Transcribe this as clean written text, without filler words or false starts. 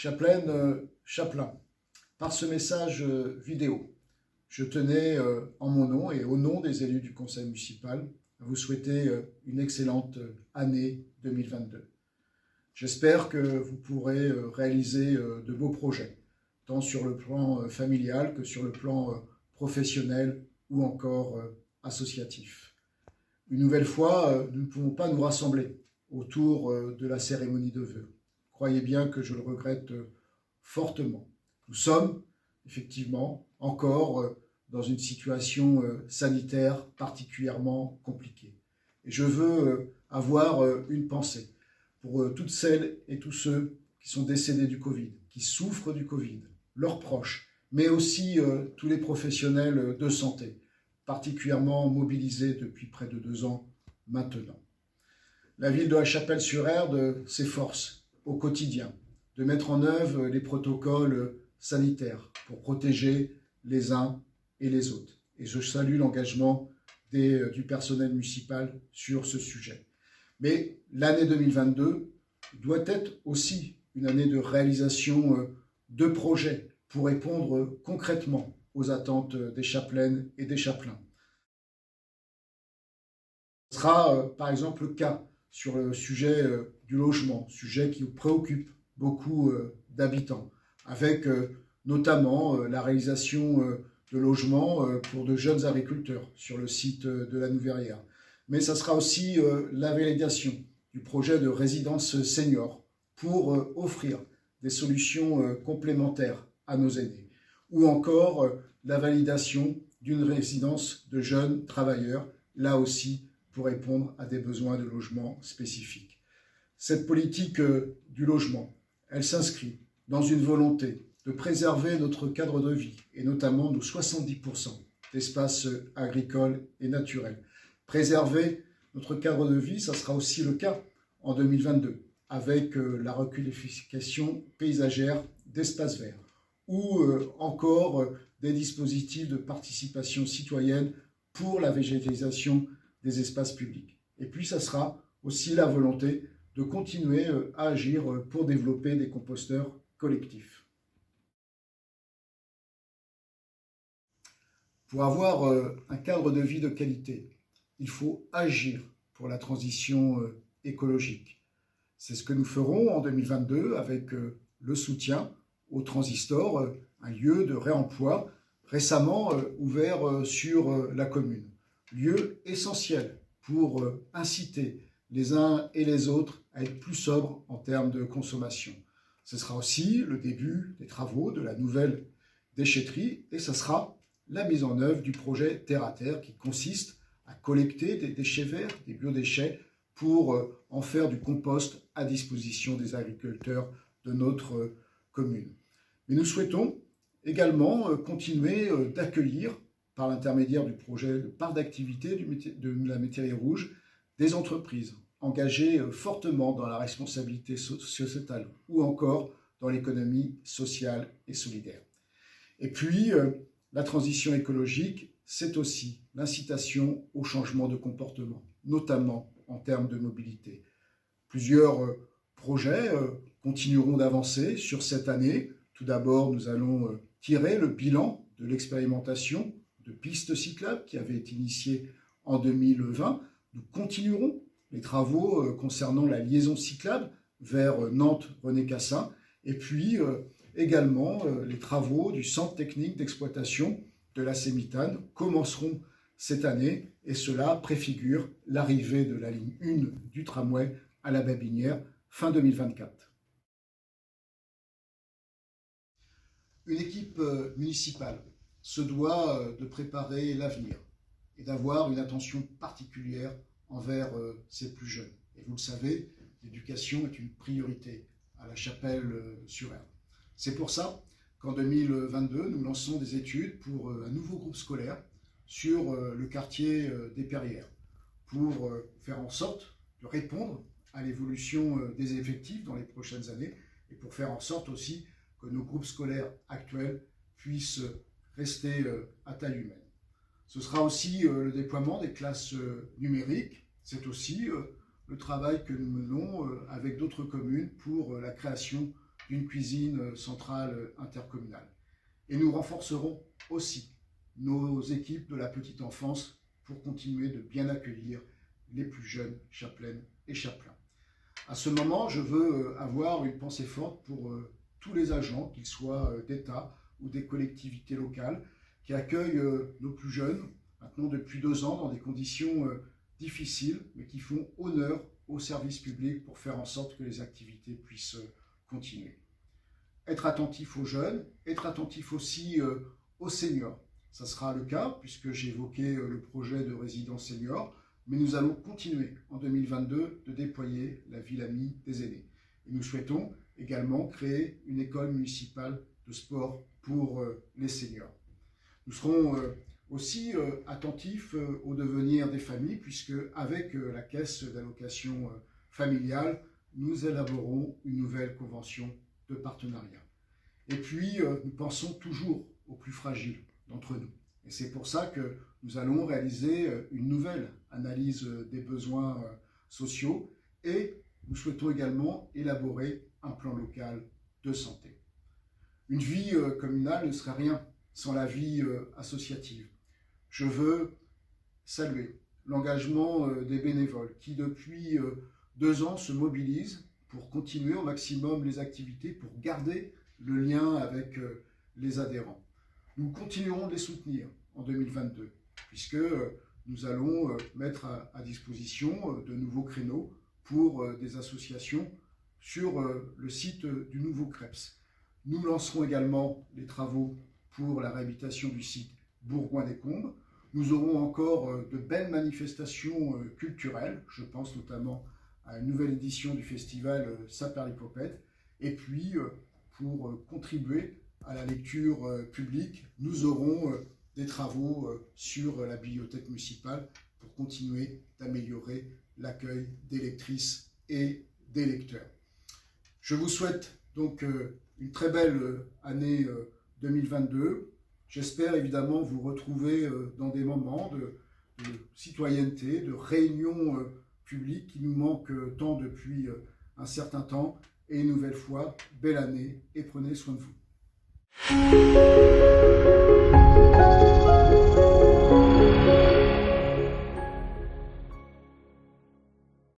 Chapelaine, Chapelain, par ce message vidéo, je tenais en mon nom et au nom des élus du conseil municipal à vous souhaiter une excellente année 2022. J'espère que vous pourrez réaliser de beaux projets, tant sur le plan familial que sur le plan professionnel ou encore associatif. Une nouvelle fois, nous ne pouvons pas nous rassembler autour de la cérémonie de vœux. Croyez bien que je le regrette fortement. Nous sommes effectivement encore dans une situation sanitaire particulièrement compliquée. Et je veux avoir une pensée pour toutes celles et tous ceux qui sont décédés du Covid, qui souffrent du Covid, leurs proches, mais aussi tous les professionnels de santé, particulièrement mobilisés depuis près de 2 ans maintenant. La ville de La Chapelle-sur-Erdre s'efforce au quotidien de mettre en œuvre les protocoles sanitaires pour protéger les uns et les autres. Et je salue l'engagement du personnel municipal sur ce sujet. Mais l'année 2022 doit être aussi une année de réalisation de projets pour répondre concrètement aux attentes des chapelaines et des chapelains. Ce sera par exemple le cas sur le sujet du logement, sujet qui préoccupe beaucoup d'habitants, avec notamment la réalisation de logements pour de jeunes agriculteurs sur le site de la Nouverrière. Mais ça sera aussi la validation du projet de résidence senior pour offrir des solutions complémentaires à nos aînés, ou encore la validation d'une résidence de jeunes travailleurs, là aussi pour répondre à des besoins de logement spécifiques. Cette politique du logement, elle s'inscrit dans une volonté de préserver notre cadre de vie, et notamment nos 70% d'espaces agricoles et naturels. Préserver notre cadre de vie, ça sera aussi le cas en 2022, avec la requalification paysagère d'espaces verts, ou encore des dispositifs de participation citoyenne pour la végétalisation des espaces publics. Et puis, ça sera aussi la volonté de continuer à agir pour développer des composteurs collectifs. Pour avoir un cadre de vie de qualité, il faut agir pour la transition écologique. C'est ce que nous ferons en 2022 avec le soutien au Transistor, un lieu de réemploi récemment ouvert sur la commune. Lieu essentiel pour inciter les uns et les autres à être plus sobres en termes de consommation. Ce sera aussi le début des travaux de la nouvelle déchetterie et ce sera la mise en œuvre du projet Terre à Terre qui consiste à collecter des déchets verts, des biodéchets, pour en faire du compost à disposition des agriculteurs de notre commune. Mais nous souhaitons également continuer d'accueillir par l'intermédiaire du projet de parc d'activité de la Métairie Rouge, des entreprises engagées fortement dans la responsabilité sociétale ou encore dans l'économie sociale et solidaire. Et puis, la transition écologique, c'est aussi l'incitation au changement de comportement, notamment en termes de mobilité. Plusieurs projets continueront d'avancer sur cette année. Tout d'abord, nous allons tirer le bilan de l'expérimentation de pistes cyclables qui avait été initiée en 2020. Nous continuerons les travaux concernant la liaison cyclable vers Nantes-René-Cassin et puis également les travaux du centre technique d'exploitation de la Sémitane commenceront cette année et cela préfigure l'arrivée de la ligne 1 du tramway à la Babinière fin 2024. Une équipe municipale se doit de préparer l'avenir et d'avoir une attention particulière envers ses plus jeunes. Et vous le savez, l'éducation est une priorité à La Chapelle-sur-Erdre. C'est pour ça qu'en 2022, nous lançons des études pour un nouveau groupe scolaire sur le quartier des Perrières, pour faire en sorte de répondre à l'évolution des effectifs dans les prochaines années et pour faire en sorte aussi que nos groupes scolaires actuels puissent rester à taille humaine. Ce sera aussi le déploiement des classes numériques. C'est aussi le travail que nous menons avec d'autres communes pour la création d'une cuisine centrale intercommunale. Et nous renforcerons aussi nos équipes de la petite enfance pour continuer de bien accueillir les plus jeunes chapelaines et chapelains. À ce moment, je veux avoir une pensée forte pour tous les agents, qu'ils soient d'État ou des collectivités locales, qui accueillent nos plus jeunes, maintenant depuis 2 ans, dans des conditions difficiles, mais qui font honneur au service public pour faire en sorte que les activités puissent continuer. Être attentif aux jeunes, être attentif aussi aux seniors. Ça sera le cas, puisque j'ai évoqué le projet de résidence senior, mais nous allons continuer en 2022 de déployer la ville amie des aînés. Et nous souhaitons également créer une école municipale de sport pour les seniors. Nous serons aussi attentifs au devenir des familles, puisque avec la caisse d'allocation familiale, nous élaborons une nouvelle convention de partenariat. Et puis, nous pensons toujours aux plus fragiles d'entre nous. Et c'est pour ça que nous allons réaliser une nouvelle analyse des besoins sociaux et nous souhaitons également élaborer un plan local de santé. Une vie communale ne serait rien sans la vie associative. Je veux saluer l'engagement des bénévoles qui, depuis 2 ans, se mobilisent pour continuer au maximum les activités, pour garder le lien avec les adhérents. Nous continuerons de les soutenir en 2022, puisque nous allons mettre à disposition de nouveaux créneaux pour des associations sur le site du nouveau CREPS. Nous lancerons également les travaux pour la réhabilitation du site Bourgoin-des-Combes. Nous aurons encore de belles manifestations culturelles, je pense notamment à une nouvelle édition du festival Saperlipopette. Et puis, pour contribuer à la lecture publique, nous aurons des travaux sur la bibliothèque municipale pour continuer d'améliorer l'accueil des lectrices et des lecteurs. Je vous souhaite donc une très belle année 2022. J'espère évidemment vous retrouver dans des moments de citoyenneté, de réunions publiques qui nous manquent tant depuis un certain temps. Et une nouvelle fois, belle année et prenez soin de vous.